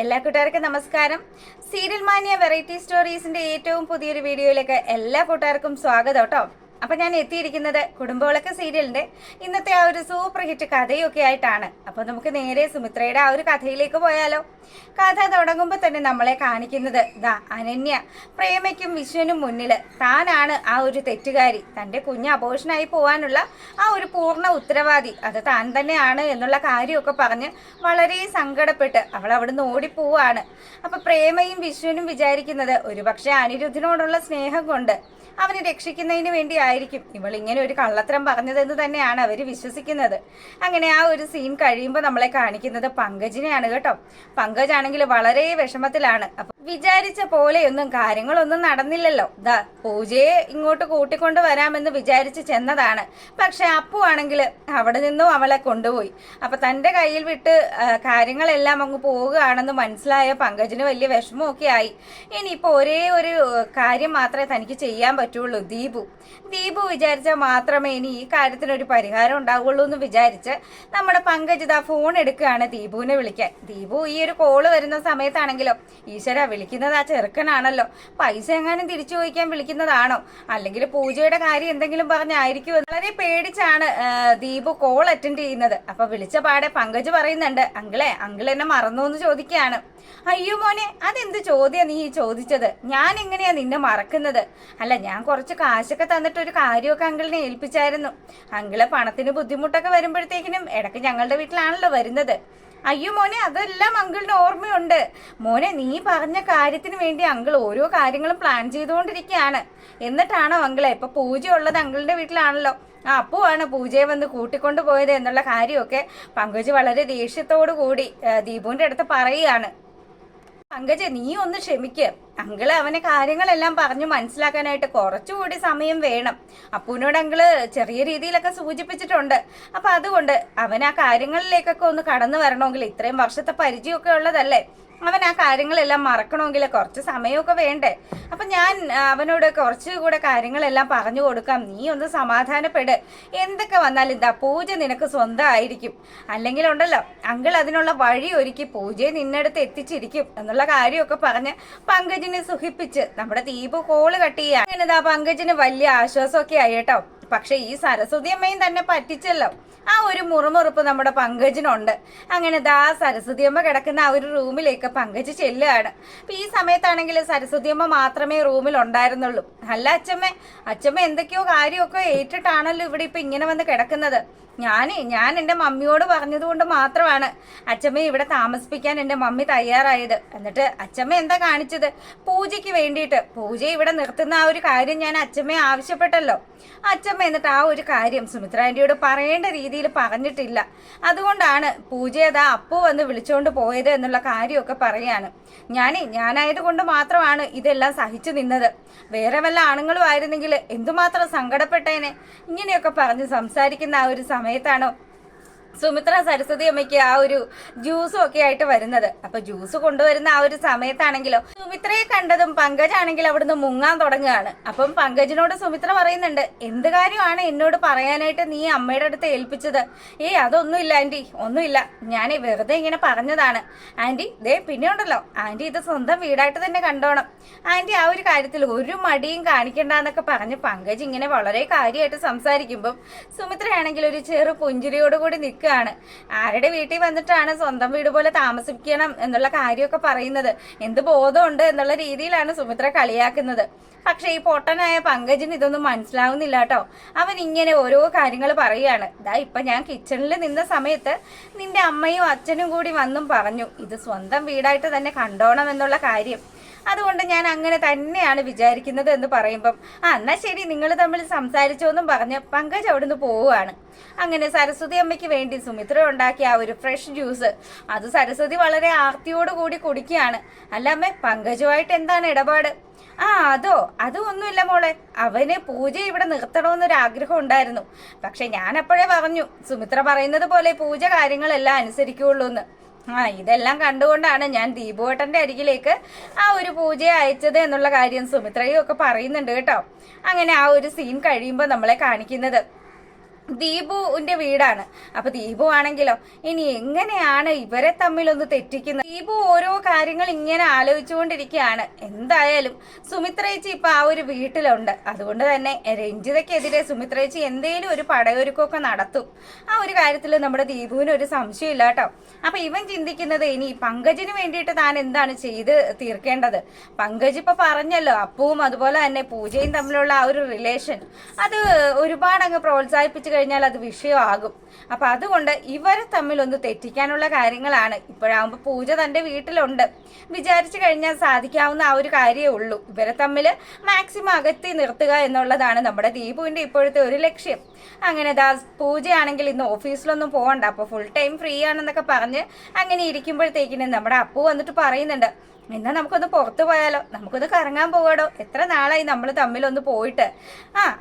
എല്ലാ കൂട്ടുകാർക്കും നമസ്കാരം. സീരിയൽ മാനിയ വെറൈറ്റി സ്റ്റോറീസിന്റെ ഏറ്റവും പുതിയൊരു വീഡിയോയിലേക്ക് എല്ലാ കൂട്ടുകാർക്കും സ്വാഗതം കേട്ടോ. അപ്പൊ ഞാൻ എത്തിയിരിക്കുന്നത് കുടുംബവിളക്ക് സീരിയലിന്റെ ഇന്നത്തെ ആ ഒരു സൂപ്പർ ഹിറ്റ് കഥയൊക്കെ ആയിട്ടാണ്. അപ്പൊ നമുക്ക് നേരെ സുമിത്രയുടെ ആ ഒരു കഥയിലേക്ക് പോയാലോ. കഥ തുടങ്ങുമ്പോൾ തന്നെ നമ്മളെ കാണിക്കുന്നത് അനന്യ പ്രേമയ്ക്കും വിശ്വനും മുന്നിൽ താനാണ് ആ ഒരു തെറ്റുകാരി, തൻ്റെ കുഞ്ഞ് അബോഷനായി പോകാനുള്ള ആ ഒരു പൂർണ്ണ ഉത്തരവാദി അത് താൻ തന്നെയാണ് എന്നുള്ള കാര്യമൊക്കെ പറഞ്ഞ് വളരെ സങ്കടപ്പെട്ട് അവൾ അവിടുന്ന് ഓടിപ്പോവാണ്. അപ്പൊ പ്രേമയും വിശ്വനും വിചാരിക്കുന്നത് ഒരുപക്ഷെ അനിരുദ്ധിനോടുള്ള സ്നേഹം കൊണ്ട് അവനെ രക്ഷിക്കുന്നതിന് വേണ്ടിയായിരിക്കും ഇവൾ ഇങ്ങനെ ഒരു കള്ളത്തരം പറഞ്ഞതെന്ന് തന്നെയാണ് അവർ വിശ്വസിക്കുന്നത്. അങ്ങനെ ആ ഒരു സീൻ കഴിയുമ്പോൾ നമ്മളെ കാണിക്കുന്നത് പങ്കജിനെയാണ് കേട്ടോ. പങ്കജ് ആണെങ്കിൽ വളരെ വിഷമത്തിലാണ്. അപ്പൊ വിചാരിച്ച പോലെയൊന്നും കാര്യങ്ങളൊന്നും നടന്നില്ലല്ലോ. പൂജയെ ഇങ്ങോട്ട് കൂട്ടിക്കൊണ്ട് വരാമെന്ന് വിചാരിച്ച് ചെന്നതാണ്. പക്ഷെ അപ്പു ആണെങ്കിൽ അവിടെ നിന്നും അവളെ കൊണ്ടുപോയി. അപ്പൊ തൻ്റെ കയ്യിൽ വിട്ട് കാര്യങ്ങളെല്ലാം അങ്ങ് പോവുകയാണെന്ന് മനസ്സിലായ പങ്കജിന് വലിയ വിഷമമൊക്കെ ആയി. ഇനിയിപ്പോൾ ഒരേ ഒരു കാര്യം മാത്രമേ തനിക്ക് ചെയ്യാൻ പറ്റുള്ളൂ. ദീപു വിചാരിച്ചാൽ മാത്രമേ ഇനി ഈ കാര്യത്തിനൊരു പരിഹാരം ഉണ്ടാവുള്ളൂ എന്ന് വിചാരിച്ച് നമ്മുടെ പങ്കജ് ഫോൺ എടുക്കുകയാണ് ദീപുവിനെ വിളിക്കാൻ. ദീപു ഈ ഒരു കോള് വരുന്ന സമയത്താണെങ്കിലോ ഈശ്വര വിളിക്കുന്നത് ആ ചെറുക്കനാണല്ലോ, പൈസ എങ്ങാനും തിരിച്ചു ചോദിക്കാൻ വിളിക്കുന്നതാണോ, അല്ലെങ്കിൽ പൂജയുടെ കാര്യം എന്തെങ്കിലും പറഞ്ഞായിരിക്കും. വളരെ പേടിച്ചാണ് ദീപു കോൾ അറ്റൻഡ് ചെയ്യുന്നത്. അപ്പൊ വിളിച്ച പാടെ പങ്കജ് പറയുന്നുണ്ട്, അങ്കിൾ എന്നെ മറന്നു എന്ന് ചോദിക്കുകയാണ്. അയ്യോ മോനെ, അതെന്ത് ചോദ്യം നീ ചോദിച്ചത്? ഞാൻ എങ്ങനെയാ നിന്നെ മറക്കുന്നത്? അല്ല, ഞാൻ കുറച്ച് കാശൊക്കെ തന്നിട്ട് ഒരു കാര്യമൊക്കെ അങ്കിളിനെ ഏൽപ്പിച്ചായിരുന്നു. അങ്കിള് പണത്തിന് ബുദ്ധിമുട്ടൊക്കെ വരുമ്പോഴത്തേക്കിനും ഇടയ്ക്ക് ഞങ്ങളുടെ വീട്ടിലാണല്ലോ വരുന്നത്. അയ്യോ മോനെ, അതെല്ലാം അങ്കിളിന് ഓർമ്മയുണ്ട്. മോനെ, നീ പറഞ്ഞ കാര്യത്തിന് വേണ്ടി അങ്കിൾ ഓരോ കാര്യങ്ങളും പ്ലാൻ ചെയ്തുകൊണ്ടിരിക്കുകയാണ്. എന്നിട്ടാണോ അങ്കിളെ ഇപ്പൊ പൂജ ഉള്ളത് അങ്കിളിന്റെ വീട്ടിലാണല്ലോ, അപ്പുവാണ് പൂജയെ വന്ന് കൂട്ടിക്കൊണ്ടു പോയത് എന്നുള്ള കാര്യമൊക്കെ പങ്കജ് വളരെ ദേഷ്യത്തോടു കൂടി ദീപുവിന്റെ അടുത്ത് പറയുകയാണ്. പങ്കജ്, നീ ഒന്ന് ക്ഷമിക്ക്. അങ്കിള് അവനെ കാര്യങ്ങളെല്ലാം പറഞ്ഞു മനസ്സിലാക്കാനായിട്ട് കുറച്ചുകൂടി സമയം വേണം. അപ്പൂനോട് അങ്കിള് ചെറിയ രീതിയിലൊക്കെ സൂചിപ്പിച്ചിട്ടുണ്ട്. അപ്പൊ അതുകൊണ്ട് അവൻ ആ കാര്യങ്ങളിലേക്കൊക്കെ ഒന്ന് കടന്നു വരണമെങ്കിൽ, ഇത്രയും വർഷത്തെ പരിചയമൊക്കെ ഉള്ളതല്ലേ, അവൻ ആ കാര്യങ്ങളെല്ലാം മറക്കണമെങ്കിൽ കുറച്ച് സമയമൊക്കെ വേണ്ടേ. അപ്പൊ ഞാൻ അവനോട് കുറച്ചുകൂടെ കാര്യങ്ങളെല്ലാം പറഞ്ഞു കൊടുക്കാം. നീ ഒന്ന് സമാധാനപ്പെട്. എന്തൊക്കെ വന്നാലും പൂജ നിനക്ക് സ്വന്തമായിരിക്കും. അല്ലെങ്കിൽ ഉണ്ടല്ലോ അങ്കിൾ അതിനുള്ള വഴി ഒരുക്കി പൂജയെ നിന്നെടുത്ത് എത്തിച്ചിരിക്കും എന്നുള്ള കാര്യമൊക്കെ പറഞ്ഞ് പങ്കജിനെ സുഖിപ്പിച്ച് നമ്മുടെ ദീപു കോള് കട്ട് ചെയ്യുക. അങ്ങനെ പങ്കജിന് വലിയ ആശ്വാസമൊക്കെ ആയി കേട്ടോ. പക്ഷെ ഈ സരസ്വതി അമ്മയും തന്നെ പറ്റിച്ചല്ലോ. ആ ഒരു മുറുമുറുപ്പ് നമ്മുടെ പങ്കജിനുണ്ട്. അങ്ങനെ സരസ്വതി അമ്മ കിടക്കുന്ന ആ ഒരു റൂമിലേക്ക് പങ്കജ് ചെല്ലുകയാണ്. അപ്പൊ ഈ സമയത്താണെങ്കിൽ സരസ്വതി അമ്മ മാത്രമേ റൂമിൽ ഉണ്ടായിരുന്നുള്ളൂ. അല്ല അച്ഛമ്മ എന്തൊക്കെയോ കാര്യമൊക്കെ ഏറ്റിട്ടാണല്ലോ ഇവിടെ ഇപ്പൊ ഇങ്ങനെ വന്ന് കിടക്കുന്നത്. ഞാൻ എൻ്റെ മമ്മിയോട് പറഞ്ഞതുകൊണ്ട് മാത്രമാണ് അച്ഛമ്മയെ ഇവിടെ താമസിപ്പിക്കാൻ എൻ്റെ മമ്മി തയ്യാറായത്. എന്നിട്ട് അച്ഛമ്മ എന്താ കാണിച്ചത്? പൂജയ്ക്ക് വേണ്ടിയിട്ട് പൂജയെ ഇവിടെ നിർത്തുന്ന ആ ഒരു കാര്യം ഞാൻ അച്ഛമ്മയെ ആവശ്യപ്പെട്ടല്ലോ. അച്ഛമ്മ എന്നിട്ട് ആ ഒരു കാര്യം സുമിത്ര ആന്റിയോട് പറയേണ്ട രീതിയിൽ പറഞ്ഞിട്ടില്ല. അതുകൊണ്ടാണ് പൂജയെ അപ്പു വന്ന് വിളിച്ചുകൊണ്ട് പോയത് എന്നുള്ള കാര്യമൊക്കെ പറയാണ്. ഞാനായത് കൊണ്ട് മാത്രമാണ് ഇതെല്ലാം സഹിച്ചു നിന്നത്. വേറെ വല്ല ആണുങ്ങളും ആയിരുന്നെങ്കിൽ എന്തുമാത്രം സങ്കടപ്പെട്ടേനെ. ഇങ്ങനെയൊക്കെ പറഞ്ഞ് സംസാരിക്കുന്ന ആ ഒരു സമയത്താണോ സുമിത്ര സരസ്വതി അമ്മയ്ക്ക് ആ ഒരു ജ്യൂസും ഒക്കെ ആയിട്ട് വരുന്നത്. അപ്പൊ ജ്യൂസ് കൊണ്ടുവരുന്ന ആ ഒരു സമയത്താണെങ്കിലോ സുമിത്രയെ കണ്ടതും പങ്കജാണെങ്കിൽ അവിടുന്ന് മുങ്ങാൻ തുടങ്ങുകയാണ്. അപ്പം പങ്കജിനോട് സുമിത്ര പറയുന്നുണ്ട്, എന്ത് കാര്യമാണ് എന്നോട് പറയാനായിട്ട് നീ അമ്മയുടെ അടുത്ത് ഏൽപ്പിച്ചത്? അതൊന്നുമില്ല ആന്റി, ഒന്നുമില്ല, ഞാൻ വെറുതെ ഇങ്ങനെ പറഞ്ഞതാണ് ആന്റി. പിന്നെ ഉണ്ടല്ലോ ആന്റി, ഇത് സ്വന്തം വീടായിട്ട് തന്നെ കണ്ടോണം. ആന്റി ആ ഒരു കാര്യത്തിൽ ഒരു മടിയും കാണിക്കണ്ടെന്നൊക്കെ പറഞ്ഞ് പങ്കജ് ഇങ്ങനെ വളരെ കാര്യമായിട്ട് സംസാരിക്കുമ്പം സുമിത്രയാണെങ്കിൽ ഒരു ചെറു പുഞ്ചിരിയോടുകൂടി നിൽക്കുക. ആരുടെ വീട്ടിൽ വന്നിട്ടാണ് സ്വന്തം വീട് പോലെ താമസിക്കണം എന്നുള്ള കാര്യമൊക്കെ പറയുന്നത്? എന്ത് ബോധമുണ്ട് എന്നുള്ള രീതിയിലാണ് സുമിത്ര കളിയാക്കുന്നത്. പക്ഷെ ഈ പൊട്ടനായ പങ്കജിന് ഇതൊന്നും മനസ്സിലാവുന്നില്ല കേട്ടോ. അവൻ ഇങ്ങനെ ഓരോ കാര്യങ്ങൾ പറയുകയാണ്. ഇപ്പൊ ഞാൻ കിച്ചണിൽ നിന്ന സമയത്ത് നിന്റെ അമ്മയും അച്ഛനും കൂടി വന്നും പറഞ്ഞു ഇത് സ്വന്തം വീടായിട്ട് തന്നെ കണ്ടോണം എന്നുള്ള കാര്യം. അതുകൊണ്ട് ഞാൻ അങ്ങനെ തന്നെയാണ് വിചാരിക്കുന്നത് എന്ന് പറയുമ്പം എന്നാ ശരി, നിങ്ങൾ തമ്മിൽ സംസാരിച്ചോന്നും പറഞ്ഞ് പങ്കജ് അവിടുന്ന് പോവുകയാണ്. അങ്ങനെ സരസ്വതി അമ്മയ്ക്ക് വേണ്ടി സുമിത്ര ഉണ്ടാക്കിയ ആ ഒരു ഫ്രഷ് ജ്യൂസ് അത് സരസ്വതി വളരെ ആർത്തിയോടുകൂടി കുടിക്കുകയാണ്. അല്ല അമ്മേ, പങ്കജുമായിട്ട് എന്താണ് ഇടപാട്? അതൊന്നുമില്ല മോളെ, അവന് പൂജ ഇവിടെ നിർത്തണമെന്നൊരു ആഗ്രഹം ഉണ്ടായിരുന്നു. പക്ഷെ ഞാൻ അപ്പോഴേ പറഞ്ഞു സുമിത്ര പറയുന്നത് പോലെ പൂജ കാര്യങ്ങളെല്ലാം അനുസരിക്കുള്ളൂ എന്ന്. ഇതെല്ലാം കണ്ടുകൊണ്ടാണ് ഞാൻ ദീപുവേട്ടന്റെ അരികിലേക്ക് ആ ഒരു പൂജയെ അയച്ചത് എന്നുള്ള കാര്യം സുമിത്രയും ഒക്കെ പറയുന്നുണ്ട് കേട്ടോ. അങ്ങനെ ആ ഒരു സീൻ കഴിയുമ്പോൾ നമ്മളെ കാണിക്കുന്നത് ദീപുവിന്റെ വീടാണ്. അപ്പൊ ദീപു ആണെങ്കിലോ ഇനി എങ്ങനെയാണ് ഇവരെ തമ്മിലൊന്ന് തെറ്റിക്കുന്നത്? ദീപു ഓരോ കാര്യങ്ങൾ ഇങ്ങനെ ആലോചിച്ചുകൊണ്ടിരിക്കുകയാണ്. എന്തായാലും സുമിത്രേച്ചി ഇപ്പൊ ആ ഒരു വീട്ടിലുണ്ട്. അതുകൊണ്ട് തന്നെ രഞ്ജിതയ്ക്കെതിരെ സുമിത്രേച്ചി എന്തേലും ഒരു പടയൊരുക്കമൊക്കെ നടത്തും. ആ ഒരു കാര്യത്തിൽ നമ്മുടെ ദീപുവിന് ഒരു സംശയമില്ല കേട്ടോ. അപ്പൊ ഇവൻ ചിന്തിക്കുന്നത് ഇനി പങ്കജിന് വേണ്ടിയിട്ട് താൻ എന്താണ് ചെയ്ത് തീർക്കേണ്ടത്. പങ്കജ് ഇപ്പൊ പറഞ്ഞല്ലോ അപ്പുവും അതുപോലെ തന്നെ പൂജയും തമ്മിലുള്ള ആ ഒരു റിലേഷൻ അത് ഒരുപാട് അങ്ങ് പ്രോത്സാഹിപ്പിച്ചു കഴിഞ്ഞാൽ അത് വിഷയമാകും. അപ്പൊ അതുകൊണ്ട് ഇവരെ തമ്മിൽ ഒന്ന് തെറ്റിക്കാനുള്ള കാര്യങ്ങളാണ്. ഇപ്പോഴാകുമ്പോ പൂജ തന്റെ വീട്ടിലുണ്ട്, വിചാരിച്ചു കഴിഞ്ഞാൽ സാധിക്കാവുന്ന ആ ഒരു കാര്യമേ ഉള്ളൂ. ഇവരെ തമ്മിൽ മാക്സിമം അകത്തി നിർത്തുക എന്നുള്ളതാണ് നമ്മുടെ ദീപുവിന്റെ ഇപ്പോഴത്തെ ഒരു ലക്ഷ്യം. അങ്ങനെ പൂജയാണെങ്കിൽ ഇന്ന് ഓഫീസിലൊന്നും പോകണ്ട, അപ്പൊ ഫുൾ ടൈം ഫ്രീ ആണെന്നൊക്കെ പറഞ്ഞ് അങ്ങനെ ഇരിക്കുമ്പോഴത്തേക്കിനും നമ്മുടെ അപ്പു വന്നിട്ട് പറയുന്നുണ്ട്, എന്നാ നമുക്കൊന്ന് പുറത്തു പോയാലോ, നമുക്കൊന്ന് കറങ്ങാൻ പോകാടോ, എത്ര നാളായി നമ്മൾ തമ്മിലൊന്ന് പോയിട്ട്.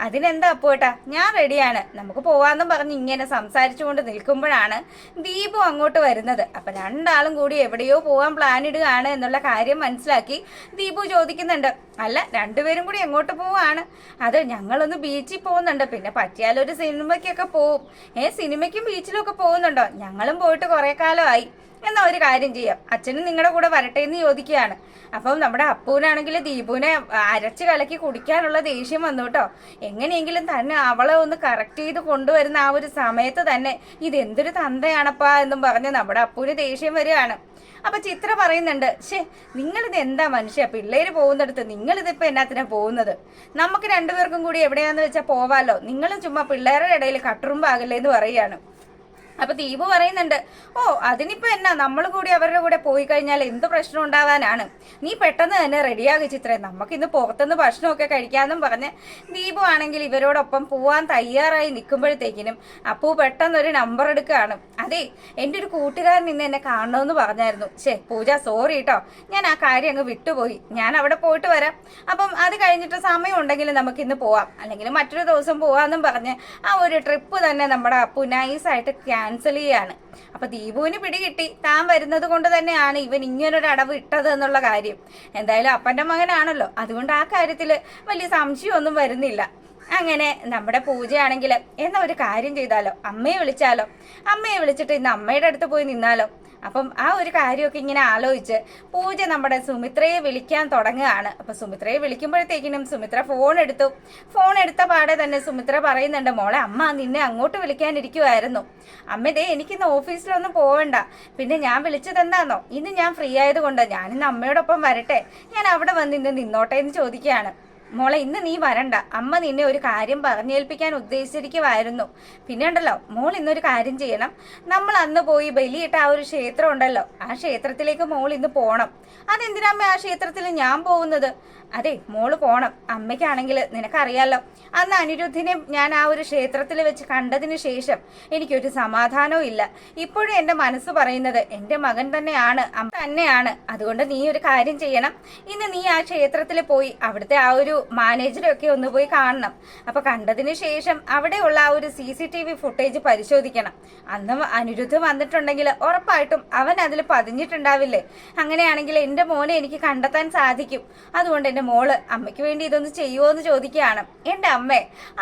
അതിനെന്താ അപ്പോട്ടാ, ഞാൻ റെഡിയാണ്, നമുക്ക് പോവാന്നും പറഞ്ഞ് ഇങ്ങനെ സംസാരിച്ചുകൊണ്ട് നിൽക്കുമ്പോഴാണ് ദീപു അങ്ങോട്ട് വരുന്നത്. അപ്പൊ രണ്ടാളും കൂടി എവിടെയോ പോവാൻ പ്ലാൻ ഇടുകയാണ് എന്നുള്ള കാര്യം മനസ്സിലാക്കി ദീപു ചോദിക്കുന്നുണ്ട്, അല്ല രണ്ടുപേരും കൂടി എങ്ങോട്ട് പോവാണ്? അത് ഞങ്ങളൊന്ന് ബീച്ചിൽ പോകുന്നുണ്ട്, പിന്നെ പറ്റിയാലൊരു സിനിമയ്ക്കൊക്കെ പോവും. സിനിമയ്ക്കും ബീച്ചിലും ഒക്കെ പോകുന്നുണ്ടോ? ഞങ്ങളും പോയിട്ട് കുറെ കാലമായി. എന്നാ ഒരു കാര്യം ചെയ്യാം, അച്ഛനും നിങ്ങളുടെ കൂടെ വരട്ടെ എന്ന് ചോദിക്കുകയാണ്. അപ്പം നമ്മുടെ അപ്പൂനാണെങ്കിൽ ദീപുവിനെ അരച്ച് കലക്കി കുടിക്കാനുള്ള ദേഷ്യം വന്നു കേട്ടോ. എങ്ങനെയെങ്കിലും തന്നെ അവളെ ഒന്ന് കറക്റ്റ് ചെയ്ത് കൊണ്ടുവരുന്ന ആ ഒരു സമയത്ത് തന്നെ ഇതെന്തൊരു തന്തയാണപ്പാ എന്നും പറഞ്ഞ് നമ്മുടെ അപ്പൂന് ദേഷ്യം വരികയാണ്. അപ്പൊ ചിത്ര പറയുന്നുണ്ട്, നിങ്ങളിത് എന്താ മനുഷ്യ, പിള്ളേര് പോകുന്നിടത്ത് നിങ്ങളിതിപ്പോ എന്നാത്തിനാ പോകുന്നത്? നമുക്ക് രണ്ടുപേർക്കും കൂടി എവിടെയാന്ന് വെച്ചാൽ പോവാലോ, നിങ്ങളും ചുമ്മാ പിള്ളേരുടെ ഇടയിൽ കട്ടുറുമ്പാകല്ലേ എന്ന് പറയുകയാണ്. അപ്പൊ ദീപു പറയുന്നുണ്ട്, അതിനിപ്പോ എന്നാ, നമ്മൾ കൂടി അവരുടെ കൂടെ പോയി കഴിഞ്ഞാൽ എന്ത് പ്രശ്നം ഉണ്ടാവാനാണ്? നീ പെട്ടെന്ന് തന്നെ റെഡിയാകി ചിത്രേ, നമുക്കിന്ന് പുറത്തുനിന്ന് ഭക്ഷണമൊക്കെ കഴിക്കാമെന്നും പറഞ്ഞ് ദീപു ആണെങ്കിൽ ഇവരോടൊപ്പം പോവാൻ തയ്യാറായി നിൽക്കുമ്പോഴത്തേക്കിനും അപ്പു പെട്ടെന്നൊരു നമ്പർ എടുക്കുകയാണ്. അതെ, എൻ്റെ ഒരു കൂട്ടുകാരൻ ഇന്ന് എന്നെ കാണണമെന്ന് പറഞ്ഞായിരുന്നു. പൂജ സോറി കേട്ടോ, ഞാൻ ആ കാര്യം അങ്ങ് വിട്ടുപോയി, ഞാൻ അവിടെ പോയിട്ട് വരാം. അപ്പം അത് കഴിഞ്ഞിട്ട് സമയം ഉണ്ടെങ്കിൽ നമുക്കിന്ന് പോവാം, അല്ലെങ്കിൽ മറ്റൊരു ദിവസം പോവാമെന്നും പറഞ്ഞ് ആ ഒരു ട്രിപ്പ് തന്നെ നമ്മുടെ അപ്പു നൈസായിട്ട് ക്യാൻസൽ ചെയ്യാണ്. അപ്പൊ ദീപുവിന് പിടികിട്ടി താൻ വരുന്നത് കൊണ്ട് തന്നെയാണ് ഇവൻ ഇങ്ങനൊരു അടവ് ഇട്ടത് എന്നുള്ള കാര്യം. എന്തായാലും അപ്പന്റെ മകനാണല്ലോ, അതുകൊണ്ട് ആ കാര്യത്തിൽ വലിയ സംശയമൊന്നും വരുന്നില്ല. അങ്ങനെ നമ്മുടെ പൂജയാണെങ്കിൽ എന്നാ ഒരു കാര്യം ചെയ്താലോ, അമ്മയെ വിളിച്ചാലോ, അമ്മയെ വിളിച്ചിട്ട് ഇന്ന് അമ്മയുടെ അടുത്ത് പോയി നിന്നാലോ. അപ്പം ആ ഒരു കാര്യമൊക്കെ ഇങ്ങനെ ആലോചിച്ച് പൂജ നമ്മുടെ സുമിത്രയെ വിളിക്കാൻ തുടങ്ങുകയാണ്. അപ്പൊ സുമിത്രയെ വിളിക്കുമ്പോഴത്തേക്കിനും സുമിത്ര ഫോൺ എടുത്ത പാടെ തന്നെ സുമിത്ര പറയുന്നുണ്ട്, മോളെ അമ്മ നിന്നെ അങ്ങോട്ട് വിളിക്കാനിരിക്കുമായിരുന്നു. അമ്മതേ എനിക്കിന്ന് ഓഫീസിലൊന്നും പോവണ്ട, പിന്നെ ഞാൻ വിളിച്ചത് എന്താന്നോ, ഇന്ന് ഞാൻ ഫ്രീ ആയതുകൊണ്ട് ഞാനിന്ന് അമ്മയോടൊപ്പം വരട്ടെ, ഞാൻ അവിടെ വന്ന് ഇന്ന് നിന്നോട്ടെ എന്ന് ചോദിക്കുകയാണ്. മോളെ ഇന്ന് നീ വരണ്ട, അമ്മ നിന്നെ ഒരു കാര്യം പറഞ്ഞേൽപ്പിക്കാൻ ഉദ്ദേശിച്ചിരിക്കുമായിരുന്നു. പിന്നെ ഉണ്ടല്ലോ മോൾ ഇന്നൊരു കാര്യം ചെയ്യണം, നമ്മൾ അന്ന് പോയി ബലിയിട്ട ആ ഒരു ക്ഷേത്രം ഉണ്ടല്ലോ, ആ ക്ഷേത്രത്തിലേക്ക് മോൾ ഇന്ന് പോണം. അതെന്തിനമ്മ ആ ക്ഷേത്രത്തിൽ ഞാൻ പോകുന്നത്? അതെ മോള് പോണം. അമ്മയ്ക്കാണെങ്കിൽ നിനക്കറിയാലോ, അന്ന് അനിരുദ്ധിനെ ഞാൻ ആ ഒരു ക്ഷേത്രത്തിൽ വെച്ച് കണ്ടതിന് ശേഷം എനിക്കൊരു സമാധാനവും ഇല്ല. ഇപ്പോഴും എൻ്റെ മനസ്സ് പറയുന്നത് എൻ്റെ മകൻ തന്നെയാണ്, അമ്മ തന്നെയാണ്. അതുകൊണ്ട് നീ ഒരു കാര്യം ചെയ്യണം, ഇന്ന് നീ ആ ക്ഷേത്രത്തിൽ പോയി അവിടുത്തെ ആ ഒരു മാനേജറൊക്കെ ഒന്ന് പോയി കാണണം. അപ്പൊ കണ്ടതിന് ശേഷം അവിടെയുള്ള ആ ഒരു CCTV ഫുട്ടേജ് പരിശോധിക്കണം. അന്ന് അനിരുദ്ധ് വന്നിട്ടുണ്ടെങ്കിൽ ഉറപ്പായിട്ടും അവൻ അതിൽ പതിഞ്ഞിട്ടുണ്ടാവില്ലേ? അങ്ങനെയാണെങ്കിൽ എൻ്റെ മോനെ എനിക്ക് കണ്ടെത്താൻ സാധിക്കും. അതുകൊണ്ട് എൻ്റെ മോള് അമ്മയ്ക്ക് വേണ്ടി ഇതൊന്ന് ചെയ്യുമോ എന്ന് ചോദിക്കുകയാണ്. എൻ്റെ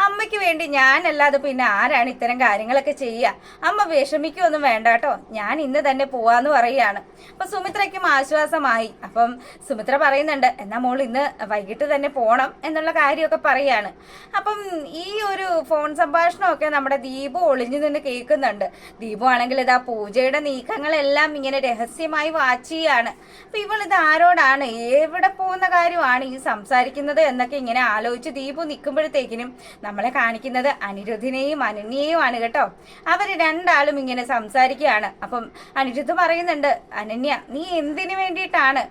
അമ്മയ്ക്ക് വേണ്ടി ഞാനല്ലാതെ പിന്നെ ആരാണ് ഇത്തരം കാര്യങ്ങളൊക്കെ ചെയ്യുക? അമ്മ വിഷമിക്കൊന്നും വേണ്ട കേട്ടോ, ഞാൻ ഇന്ന് തന്നെ പോവാന്ന് പറയുകയാണ്. അപ്പൊ സുമിത്രയ്ക്കും ആശ്വാസമായി. അപ്പം സുമിത്ര പറയുന്നുണ്ട്, എന്നാ മോൾ ഇന്ന് വൈകിട്ട് തന്നെ പോണം എന്നുള്ള കാര്യമൊക്കെ പറയാണ്. അപ്പം ഈ ഒരു ഫോൺ സംഭാഷണമൊക്കെ നമ്മുടെ ദീപു ഒളിഞ്ഞു നിന്ന് കേൾക്കുന്നുണ്ട്. ദീപു ആണെങ്കിൽ ഇതാ പൂജയുടെ നീക്കങ്ങളെല്ലാം ഇങ്ങനെ രഹസ്യമായി വാച്ച് ചെയ്യാണ്. അപ്പൊ ഇവളിത് ആരോടാണ്, എവിടെ പോകുന്ന കാര്യമാണ് ഈ സംസാരിക്കുന്നത് എന്നൊക്കെ ഇങ്ങനെ ആലോചിച്ച് ദീപു നിൽക്കുമ്പോഴത്തേക്കിനും നമ്മളെ കാണിക്കുന്നത് അനിരുദ്ധിനെയും അനന്യയും ആണ് കേട്ടോ. അവര് രണ്ടാളും ഇങ്ങനെ സംസാരിക്കുകയാണ്. അപ്പം അനിരുദ്ധ് പറയുന്നുണ്ട്, അനന്യ നീ എന്തിനു വേണ്ടിയിട്ടാണ്,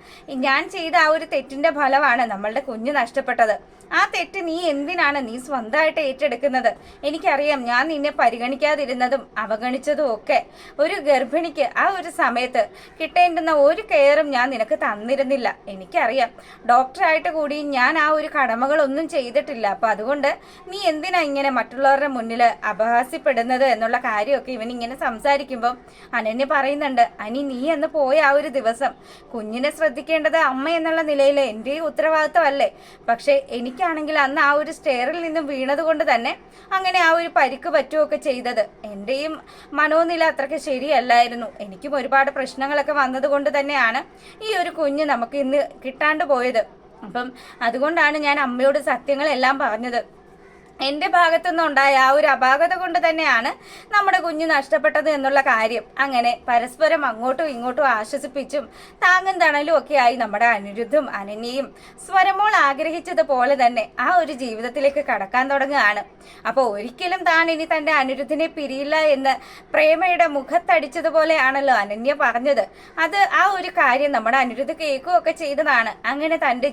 ഞാൻ ചെയ്ത ആ ഒരു തെറ്റിന്റെ ഫലമാണ് നമ്മളുടെ കുഞ്ഞ് നഷ്ടപ്പെട്ടത്. ആ തെറ്റ് നീ എന്തിനാണ് നീ സ്വന്തമായിട്ട് ഏറ്റെടുക്കുന്നത്? എനിക്കറിയാം ഞാൻ നിന്നെ പരിഗണിക്കാതിരുന്നതും അവഗണിച്ചതും ഒക്കെ. ഒരു ഗർഭിണിക്ക് ആ ഒരു സമയത്ത് കിട്ടേണ്ടുന്ന ഒരു കെയറും ഞാൻ നിനക്ക് തന്നിരുന്നില്ല. എനിക്കറിയാം, ഡോക്ടറായിട്ട് കൂടി ഞാൻ ആ ഒരു കടമകളൊന്നും ചെയ്തിട്ടില്ല. അപ്പൊ അതുകൊണ്ട് നീ എന്തിനാ ഇങ്ങനെ മറ്റുള്ളവരുടെ മുന്നിൽ അപഹാസ്യപ്പെടുന്നത് എന്നുള്ള കാര്യമൊക്കെ ഇവൻ ഇങ്ങനെ സംസാരിക്കുമ്പോൾ അനന്യ പറയുന്നുണ്ട്, അനി നീ എന്ന് പോയ ആ ഒരു ദിവസം കുഞ്ഞിനെ ശ്രദ്ധിക്കേണ്ടത് അമ്മ എന്നുള്ള നിലയിൽ എൻ്റെ ഉത്തരവാദിത്വമല്ലേ? പക്ഷേ എനിക്കാണെങ്കിൽ അന്ന് ആ ഒരു സ്റ്റെയറിൽ നിന്നും വീണത് കൊണ്ട് തന്നെ അങ്ങനെ ആ ഒരു പരിക്ക് പറ്റുകയൊക്കെ ചെയ്തത്. എൻ്റെയും മനോനില അത്രയ്ക്ക് ശരിയല്ലായിരുന്നു. എനിക്കും ഒരുപാട് പ്രശ്നങ്ങളൊക്കെ വന്നത് കൊണ്ട് തന്നെയാണ് ഈ ഒരു കുഞ്ഞ് നമുക്ക് ഇന്ന് കിട്ടാണ്ട് പോയത്. അപ്പം അതുകൊണ്ടാണ് ഞാൻ അമ്മയോട് സത്യങ്ങളെല്ലാം പറഞ്ഞത്. എൻ്റെ ഭാഗത്തുനിന്നുണ്ടായ ആ ഒരു അപാകത കൊണ്ട് തന്നെയാണ് നമ്മുടെ കുഞ്ഞ് നഷ്ടപ്പെട്ടത് എന്നുള്ള കാര്യം. അങ്ങനെ പരസ്പരം അങ്ങോട്ടും ഇങ്ങോട്ടും ആശ്വസിപ്പിച്ചും താങ്ങും തണലും ഒക്കെ ആയി നമ്മുടെ അനിരുദ്ധും അനന്യയും സ്വരമോൾ ആഗ്രഹിച്ചതുപോലെ തന്നെ ആ ഒരു ജീവിതത്തിലേക്ക് കടക്കാൻ തുടങ്ങുകയാണ്. അപ്പോൾ ഒരിക്കലും താൻ ഇനി തൻ്റെ അനിരുദ്ധിനെ പിരിയില്ല എന്ന് പ്രേമയുടെ മുഖത്തടിച്ചതുപോലെയാണല്ലോ അനന്യ പറഞ്ഞത്. അത് ആ ഒരു കാര്യം നമ്മുടെ അനിരുദ്ധ് കേൾക്കുകയൊക്കെ ചെയ്തതാണ്. അങ്ങനെ തൻ്റെ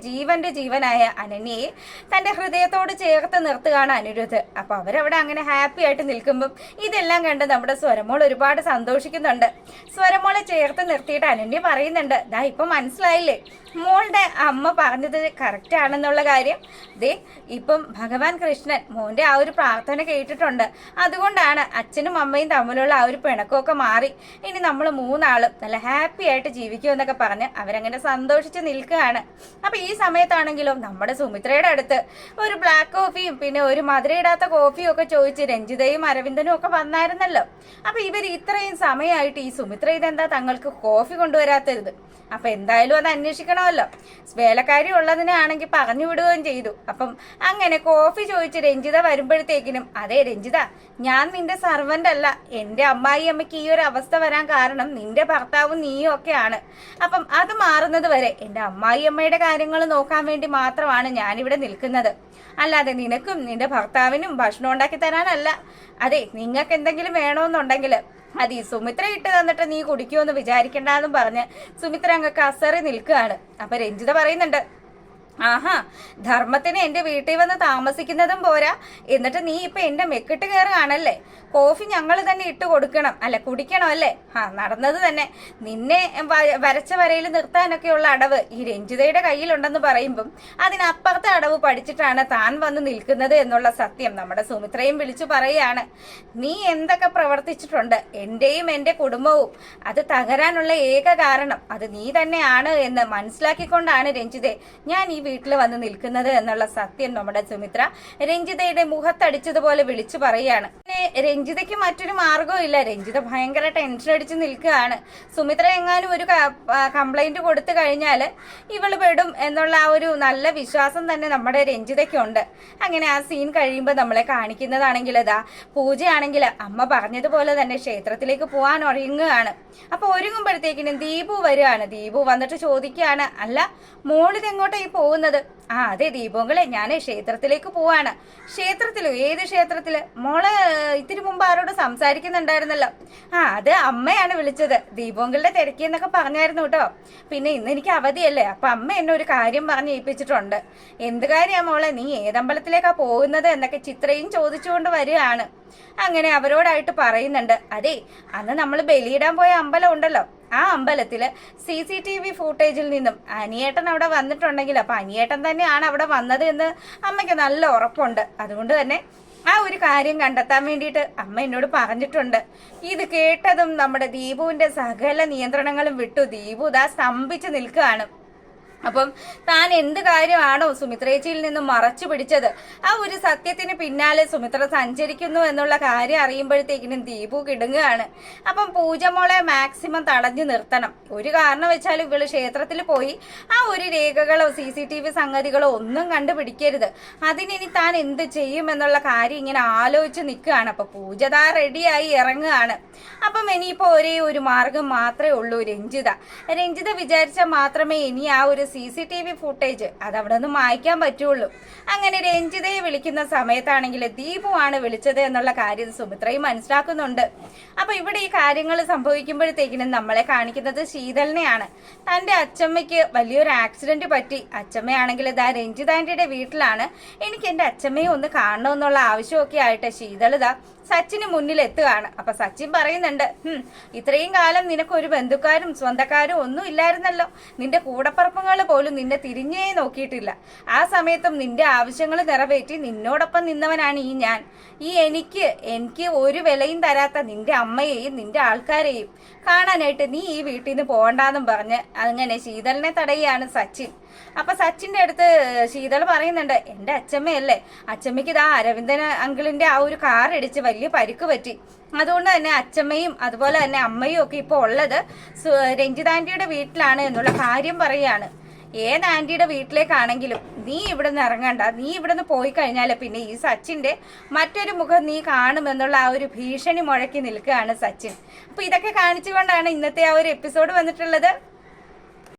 ജീവനായ അനന്യയെ തൻ്റെ ഹൃദയത്തോട് ചേർത്ത് നിർത്തുകയാണ് അനിരുദ്ധ്. അപ്പൊ അവരവിടെ അങ്ങനെ ഹാപ്പി ആയിട്ട് നിൽക്കുമ്പം ഇതെല്ലാം കണ്ട് നമ്മുടെ സ്വരമോൾ ഒരുപാട് സന്തോഷിക്കുന്നുണ്ട്. സ്വരമോളെ ചേർത്ത് നിർത്തിയിട്ട് അനന്യ പറയുന്നുണ്ട്, ദാ ഇപ്പൊ മനസ്സിലായില്ലേ മോളുടെ അമ്മ പറഞ്ഞത് കറക്റ്റ് ആണെന്നുള്ള കാര്യം. ദേ ഇപ്പം ഭഗവാൻ കൃഷ്ണൻ മോന്റെ ആ ഒരു പ്രാർത്ഥന കേട്ടിട്ടുണ്ട്. അതുകൊണ്ടാണ് അച്ഛനും അമ്മയും തമ്മിലുള്ള ആ ഒരു പിണക്കമൊക്കെ മാറി ഇനി നമ്മൾ മൂന്നാളും നല്ല ഹാപ്പി ആയിട്ട് ജീവിക്കുമെന്നൊക്കെ പറഞ്ഞ് അവരങ്ങനെ സന്തോഷിച്ച് നിൽക്കുകയാണ്. അപ്പൊ ഈ സമയത്താണെങ്കിലും നമ്മുടെ സുമിത്രയുടെ അടുത്ത് ഒരു ബ്ലാക്ക് കോഫിയും പിന്നെ ഒരു മധുരയിടാത്ത കോഫിയും ഒക്കെ ചോദിച്ച് രഞ്ജിതയും അരവിന്ദനും ഒക്കെ വന്നായിരുന്നല്ലോ. അപ്പൊ ഇവർ ഇത്രയും സമയമായിട്ട് ഈ സുമിത്ര ഇതെന്താ തങ്ങൾക്ക് കോഫി കൊണ്ടുവരാത്തത്? അപ്പൊ എന്തായാലും അത് അന്വേഷിക്കണമല്ലോ. വേലക്കാരി ഉള്ളതിനാണെങ്കിൽ പറഞ്ഞു വിടുകയും ചെയ്തു. അപ്പം അങ്ങനെ കോഫി ചോദിച്ച് രഞ്ജിത വരുമ്പോഴത്തേക്കിനും, അതെ രഞ്ജിത, ഞാൻ നിന്റെ സർവന്റ് അല്ല. എൻ്റെ അമ്മായി അമ്മയ്ക്ക് ഈ ഒരു അവസ്ഥ വരാൻ കാരണം നിന്റെ ഭർത്താവും നീയും ഒക്കെയാണ്. അപ്പം അത് മാറുന്നത് വരെ എൻ്റെ അമ്മായി അമ്മയുടെ കാര്യങ്ങൾ നോക്കാൻ വേണ്ടി മാത്രമാണ് ഞാനിവിടെ നിൽക്കുന്നത്. അല്ലാതെ നിനക്കും നിന്റെ ഭർത്താവിനും ഭക്ഷണം ഉണ്ടാക്കി തരാനല്ല. അതെ, നിങ്ങൾക്ക് എന്തെങ്കിലും വേണമെന്നുണ്ടെങ്കിൽ അത് ഈ സുമിത്ര ഇട്ട് തന്നിട്ട് നീ കുടിക്കുമെന്ന് വിചാരിക്കണ്ടെന്നും പറഞ്ഞ് സുമിത്ര അങ്ങ് കസറി നിൽക്കുകയാണ്. അപ്പൊ രഞ്ജിത പറയുന്നുണ്ട്, ആഹാ, ധർമ്മത്തിന് എൻ്റെ വീട്ടിൽ വന്ന് താമസിക്കുന്നതും പോരാ, എന്നിട്ട് നീ ഇപ്പൊ എൻ്റെ മെക്കിട്ട് കയറുകയാണല്ലേ? കോഫി ഞങ്ങൾ തന്നെ ഇട്ട് കൊടുക്കണം, അല്ല കുടിക്കണം അല്ലേ? നടന്നത് തന്നെ. നിന്നെ വരച്ച വരയിൽ നിർത്താനൊക്കെയുള്ള അടവ് ഈ രഞ്ജിതയുടെ കയ്യിലുണ്ടെന്ന് പറയുമ്പം അതിനപ്പുറത്തെ അടവ് പഠിച്ചിട്ടാണ് താൻ വന്ന് നിൽക്കുന്നത് എന്നുള്ള സത്യം നമ്മുടെ സുമിത്രയും വിളിച്ചു പറയുകയാണ്. നീ എന്തൊക്കെ പ്രവർത്തിച്ചിട്ടുണ്ട്, എൻ്റെയും എൻ്റെ കുടുംബവും അത് തകരാനുള്ള ഏക കാരണം അത് നീ തന്നെയാണ് എന്ന് മനസ്സിലാക്കിക്കൊണ്ടാണ് രഞ്ജിതെ ഞാൻ ഈ വീട്ടിൽ വന്ന് നിൽക്കുന്നത് എന്നുള്ള സത്യം നമ്മുടെ സുമിത്ര രഞ്ജിതയുടെ മുഖത്തടിച്ചതുപോലെ വിളിച്ചു പറയുകയാണ്. രഞ്ജിതയ്ക്ക് മറ്റൊരു മാർഗവും ഇല്ല. രഞ്ജിത ഭയങ്കര ടെൻഷൻ അടിച്ച് നിൽക്കുകയാണ്. സുമിത്ര എങ്ങാനും ഒരു കംപ്ലൈന്റ് കൊടുത്തു കഴിഞ്ഞാൽ ഇവള് പെടും എന്നുള്ള ആ ഒരു നല്ല വിശ്വാസം തന്നെ നമ്മുടെ രഞ്ജിതയ്ക്കുണ്ട്. അങ്ങനെ ആ സീൻ കഴിയുമ്പോൾ നമ്മളെ കാണിക്കുന്നതാണെങ്കിൽ ഇതാ പൂജയാണെങ്കിൽ അമ്മ പറഞ്ഞതുപോലെ തന്നെ ക്ഷേത്രത്തിലേക്ക് പോകാൻ ഒരുങ്ങുകയാണ്. അപ്പൊ ഒരുങ്ങുമ്പോഴത്തേക്കിനും ദീപു വരികയാണ്. ദീപു വന്നിട്ട് ചോദിക്കുകയാണ്, അല്ല മോളിതെങ്ങോട്ടായി പോകുന്നത്? അതെ ദീപങ്ങളെ, ഞാൻ ക്ഷേത്രത്തിലേക്ക് പോവാണ്. ക്ഷേത്രത്തിലോ? ഏത് ക്ഷേത്രത്തില്? മോള് ഇത്തിരി മുമ്പ് ആരോട് സംസാരിക്കുന്നുണ്ടായിരുന്നല്ലോ. അത് അമ്മയാണ് വിളിച്ചത്. ദീപങ്ങളുടെ തിരക്കി എന്നൊക്കെ പറഞ്ഞായിരുന്നു കേട്ടോ. പിന്നെ ഇന്ന് എനിക്ക് അവധിയല്ലേ, അപ്പൊ അമ്മ എന്നെ ഒരു കാര്യം പറഞ്ഞ് ഏൽപ്പിച്ചിട്ടുണ്ട്. എന്ത് കാര്യമാ മോളെ, നീ ഏതമ്പലത്തിലേക്കാ പോകുന്നത് എന്നൊക്കെ ചിത്രയും ചോദിച്ചുകൊണ്ട് വരികയാണ്. അങ്ങനെ അവരോടായിട്ട് പറയുന്നുണ്ട്, അതെ അന്ന് നമ്മൾ ബലിയിടാൻ പോയ അമ്പലം ഉണ്ടല്ലോ, ആ അമ്പലത്തില് CCTV ഫൂട്ടേജിൽ നിന്നും അനിയേട്ടൻ അവിടെ വന്നിട്ടുണ്ടെങ്കിൽ അപ്പൊ അനിയേട്ടൻ തന്നെയാണ് അവിടെ വന്നത് എന്ന് അമ്മയ്ക്ക് നല്ല ഉറപ്പുണ്ട്. അതുകൊണ്ട് തന്നെ ആ ഒരു കാര്യം കണ്ടെത്താൻ വേണ്ടിയിട്ട് അമ്മ എന്നോട് പറഞ്ഞിട്ടുണ്ട്. ഇത് കേട്ടതും നമ്മുടെ ദീപുവിന്റെ സകല നിയന്ത്രണങ്ങളും വിട്ടു. ദീപു ഇതാ സ്തംഭിച്ച് നിൽക്കുകയാണ്. അപ്പം താൻ എന്ത് കാര്യമാണോ സുമിത്രേച്ചിയിൽ നിന്നും മറച്ചു പിടിച്ചത്, ആ ഒരു സത്യത്തിന് പിന്നാലെ സുമിത്ര സഞ്ചരിക്കുന്നു എന്നുള്ള കാര്യം അറിയുമ്പോഴത്തേക്കിനും ദീപു കിടുങ്ങുകയാണ്. അപ്പം പൂജമോളെ മാക്സിമം തടഞ്ഞു നിർത്തണം. ഒരു കാരണം വെച്ചാൽ ഇവള് ക്ഷേത്രത്തിൽ പോയി ആ ഒരു രേഖകളോ CCTV സംഗതികളോ ഒന്നും കണ്ടുപിടിക്കരുത്. അതിനി താൻ എന്ത് ചെയ്യും എന്നുള്ള കാര്യം ഇങ്ങനെ ആലോചിച്ച് നിൽക്കുകയാണ്. അപ്പൊ പൂജ താ റെഡിയായി ഇറങ്ങുകയാണ്. അപ്പം ഇനിയിപ്പോ ഒരേ ഒരു മാർഗം മാത്രമേ ഉള്ളൂ, രഞ്ജിത വിചാരിച്ചാൽ മാത്രമേ ഇനി ആ ഒരു CCTV ഫുട്ടേജ് അത് അവിടെ നിന്ന് മായ്ക്കാൻ പറ്റുള്ളൂ. അങ്ങനെ രഞ്ജിതയെ വിളിക്കുന്ന സമയത്താണെങ്കിൽ ദീപു ആണ് വിളിച്ചത് എന്നുള്ള കാര്യം സുമിത്രയും മനസ്സിലാക്കുന്നുണ്ട്. അപ്പൊ ഇവിടെ ഈ കാര്യങ്ങൾ സംഭവിക്കുമ്പോഴത്തേക്കിനും നമ്മളെ കാണിക്കുന്നത് ശീതളിനെയാണ്. തന്റെ അച്ചമ്മയ്ക്ക് വലിയൊരു ആക്സിഡന്റ് പറ്റി. അച്ചമ്മയാണെങ്കിൽ ഇതാ രഞ്ജിതാന്റിയുടെ വീട്ടിലാണ്. എനിക്ക് എൻ്റെ അച്ചമ്മയെ ഒന്ന് കാണണമെന്നുള്ള ആവശ്യമൊക്കെ ആയിട്ട് ശീതളിത സച്ചിന് മുന്നിൽ എത്തുകയാണ്. അപ്പൊ സച്ചിൻ പറയുന്നുണ്ട്, ഇത്രയും കാലം നിനക്കൊരു ബന്ധുക്കാരും സ്വന്തക്കാരും ഒന്നും ഇല്ലായിരുന്നല്ലോ, നിന്റെ കൂടപ്പറപ്പുകൾ പോലും നിന്നെ തിരിഞ്ഞേ നോക്കിയിട്ടില്ല. ആ സമയത്തും നിന്റെ ആവശ്യങ്ങൾ നിറവേറ്റി നിന്നോടൊപ്പം നിന്നവനാണ് ഞാൻ. എനിക്ക് ഒരു വിലയും തരാത്ത നിന്റെ അമ്മയെയും നിന്റെ ആൾക്കാരെയും കാണാനായിട്ട് നീ ഈ വീട്ടിൽ നിന്ന് പോകണ്ടെന്നും പറഞ്ഞ് അങ്ങനെ ശീതളിനെ തടയുകയാണ് സച്ചിൻ. അപ്പൊ സച്ചിന്റെ അടുത്ത് ശീതൾ പറയുന്നുണ്ട്, എൻ്റെ അച്ഛമ്മയല്ലേ, അച്ഛമ്മയ്ക്ക് ഇതാ അരവിന്ദൻ അങ്കിളിന്റെ ആ ഒരു കാർ ഇടിച്ച് വലിയ പരിക്ക് പറ്റി. അതുകൊണ്ട് തന്നെ അച്ഛമ്മയും അതുപോലെ തന്നെ അമ്മയും ഒക്കെ ഇപ്പോൾ ഉള്ളത് രഞ്ജിത് ആന്റിയുടെ വീട്ടിലാണ് എന്നുള്ള കാര്യം പറയുകയാണ്. ഏത് ആന്റിയുടെ വീട്ടിലേക്കാണെങ്കിലും നീ ഇവിടെ നിന്ന് ഇറങ്ങണ്ട, നീ ഇവിടെ നിന്ന് പോയി കഴിഞ്ഞാൽ പിന്നെ ഈ സച്ചിന്റെ മറ്റൊരു മുഖം നീ കാണുമെന്നുള്ള ആ ഒരു ഭീഷണി മുഴക്കി നിൽക്കുകയാണ് സച്ചിൻ. അപ്പൊ ഇതൊക്കെ കാണിച്ചുകൊണ്ടാണ് ഇന്നത്തെ ആ ഒരു എപ്പിസോഡ് വന്നിട്ടുള്ളത്.